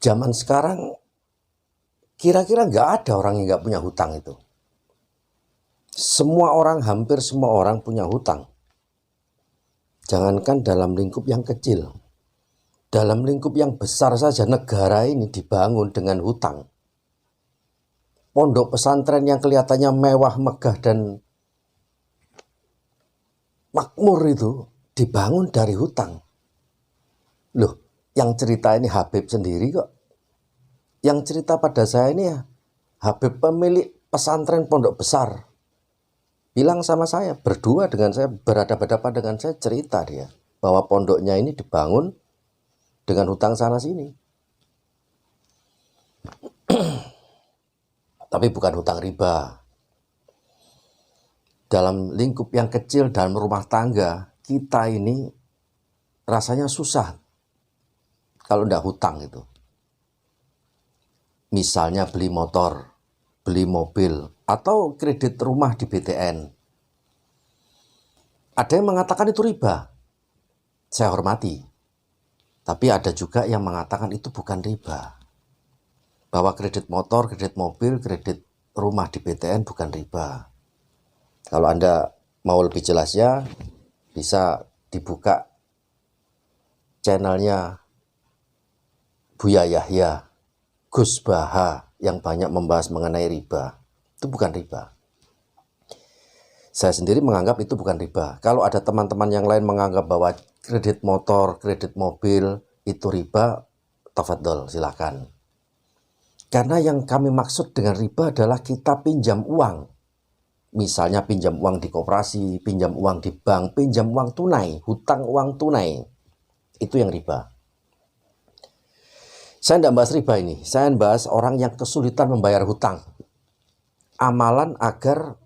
Zaman sekarang kira-kira nggak ada orang yang nggak punya hutang itu. Semua orang, hampir semua orang punya hutang. Jangankan dalam lingkup yang kecil, dalam lingkup yang besar saja negara ini dibangun dengan hutang. Pondok pesantren yang kelihatannya mewah, megah, dan makmur itu dibangun dari hutang. Loh, yang cerita ini Habib sendiri kok. Yang cerita pada saya ini ya Habib pemilik pesantren pondok besar. Bilang sama saya, berdua dengan saya, berhadapan-hadapan dengan saya, cerita dia bahwa pondoknya ini dibangun dengan hutang sana sini. Tapi bukan hutang riba. Dalam lingkup yang kecil, dalam rumah tangga, kita ini rasanya susah kalau tidak hutang itu. Misalnya beli motor, beli mobil, atau kredit rumah di BTN. Ada yang mengatakan itu riba. Saya hormati. Tapi ada juga yang mengatakan itu bukan riba. Bahwa kredit motor, kredit mobil, kredit rumah di BTN bukan riba. Kalau Anda mau lebih jelasnya, bisa dibuka channelnya Buya Yahya, Gus Baha, yang banyak membahas mengenai riba. Itu bukan riba. Saya sendiri menganggap itu bukan riba. Kalau ada teman-teman yang lain menganggap bahwa kredit motor, kredit mobil itu riba, tafadhol, silakan. Karena yang kami maksud dengan riba adalah kita pinjam uang. Misalnya pinjam uang di koperasi, pinjam uang di bank, pinjam uang tunai, hutang uang tunai. Itu yang riba. Saya tidak bahas riba ini. Saya bahas orang yang kesulitan membayar hutang. Amalan agar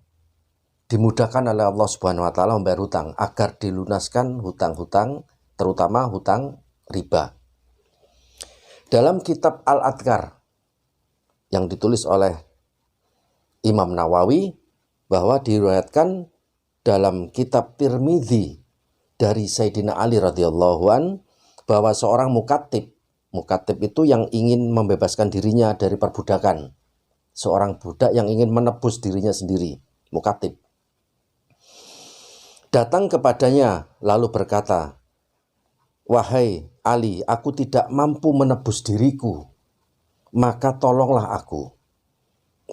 dimudahkan oleh Allah Subhanahu wa taala membayar hutang, agar dilunaskan hutang-hutang, terutama hutang riba. Dalam kitab Al-Adhkar yang ditulis oleh Imam Nawawi, bahwa diriwayatkan dalam kitab Tirmidzi dari Sayyidina Ali radhiyallahu an, bahwa seorang mukatib itu yang ingin membebaskan dirinya dari perbudakan. Seorang budak yang ingin menebus dirinya sendiri, mukatib. Datang kepadanya lalu berkata, "Wahai Ali, aku tidak mampu menebus diriku, maka tolonglah aku."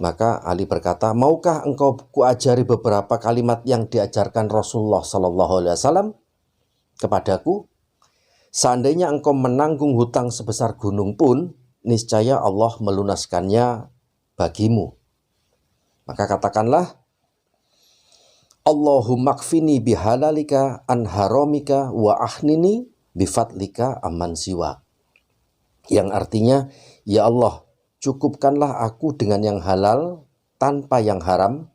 Maka Ali berkata, "Maukah engkau kuajari beberapa kalimat yang diajarkan Rasulullah SAW kepadaku? Seandainya engkau menanggung hutang sebesar gunung pun, niscaya Allah melunaskannya bagimu. Maka katakanlah, Allahumma kfini bihalalika an haramika wa ahnini bifadlika amman siwa." Yang artinya, ya Allah, cukupkanlah aku dengan yang halal tanpa yang haram,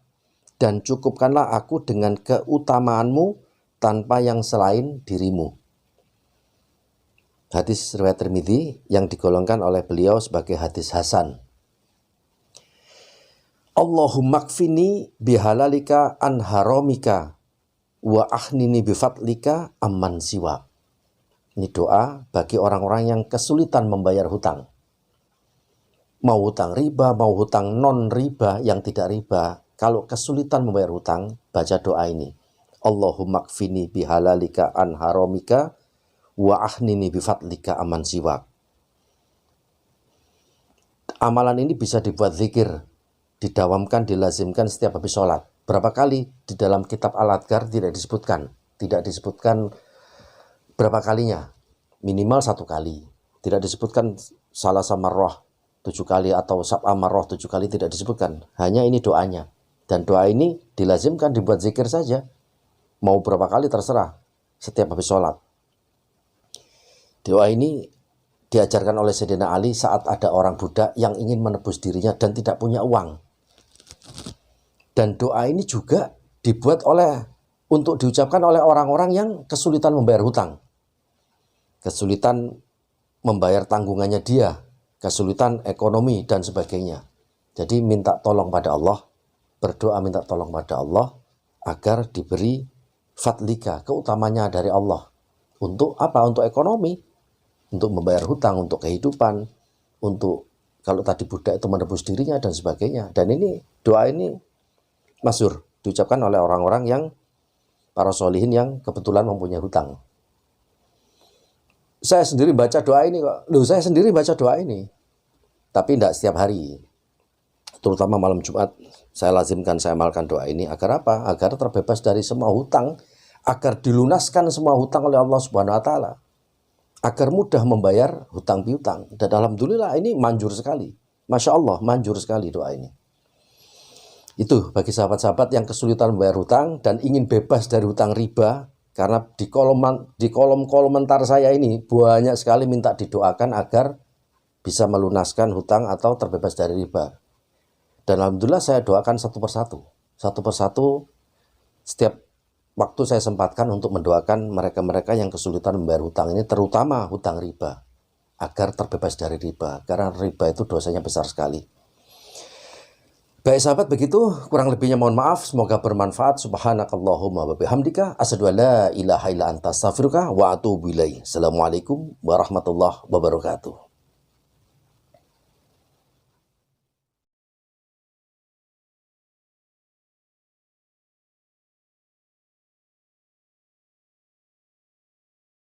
dan cukupkanlah aku dengan keutamaanmu tanpa yang selain dirimu. Hadis riwayat Tirmidzi yang digolongkan oleh beliau sebagai hadis hasan. Allahumma kfini bihalalika an haramika wa ahnini bifadlika amman siwa. Ini doa bagi orang-orang yang kesulitan membayar hutang. Mau hutang riba, mau hutang non-riba yang tidak riba, kalau kesulitan membayar hutang, baca doa ini. Allahumma kfini bihalalika an haramika wa ahnini bifadlika aman siwak. Amalan ini bisa dibuat zikir, didawamkan, dilazimkan setiap habis sholat. Berapa kali di dalam kitab Al-Adhkar tidak disebutkan berapa kalinya, minimal 1 kali. Tidak disebutkan salasa marrah 7 kali atau sab'a marrah 7 kali, tidak disebutkan. Hanya ini doanya. Dan doa ini dilazimkan, dibuat zikir saja. Mau berapa kali terserah setiap habis sholat. Doa ini diajarkan oleh Sayyidina Ali saat ada orang budak yang ingin menebus dirinya dan tidak punya uang. Dan doa ini juga dibuat untuk diucapkan oleh orang-orang yang kesulitan membayar hutang. Kesulitan membayar tanggungannya dia, kesulitan ekonomi dan sebagainya. Jadi minta tolong pada Allah, berdoa minta tolong pada Allah agar diberi fadlika, keutamanya dari Allah. Untuk apa? Untuk ekonomi, untuk membayar hutang, untuk kehidupan, untuk kalau tadi budak itu menebus dirinya dan sebagainya. Dan ini doa ini masyhur diucapkan oleh orang-orang yang para solihin yang kebetulan mempunyai hutang. Saya sendiri baca doa ini kok. Saya sendiri baca doa ini. Tapi tidak setiap hari. Terutama malam Jumat, saya lazimkan, saya amalkan doa ini. Agar apa? Agar terbebas dari semua hutang. Agar dilunaskan semua hutang oleh Allah Subhanahu Wa Taala. Agar mudah membayar hutang piutang. Dan alhamdulillah ini manjur sekali. Masya Allah, manjur sekali doa ini. Itu bagi sahabat-sahabat yang kesulitan membayar hutang dan ingin bebas dari hutang riba. Karena di kolom komentar saya ini banyak sekali minta didoakan agar bisa melunaskan hutang atau terbebas dari riba. Dan alhamdulillah saya doakan satu persatu. Satu persatu setiap waktu saya sempatkan untuk mendoakan mereka-mereka yang kesulitan membayar hutang ini, terutama hutang riba, agar terbebas dari riba. Karena riba itu dosanya besar sekali. Baik sahabat, begitu kurang lebihnya mohon maaf, semoga bermanfaat. Subhanakallahumma wa bihamdika asyhadu an la ilaha illa anta astaghfiruka wa atubu ilaik. Assalamualaikum warahmatullahi wabarakatuh.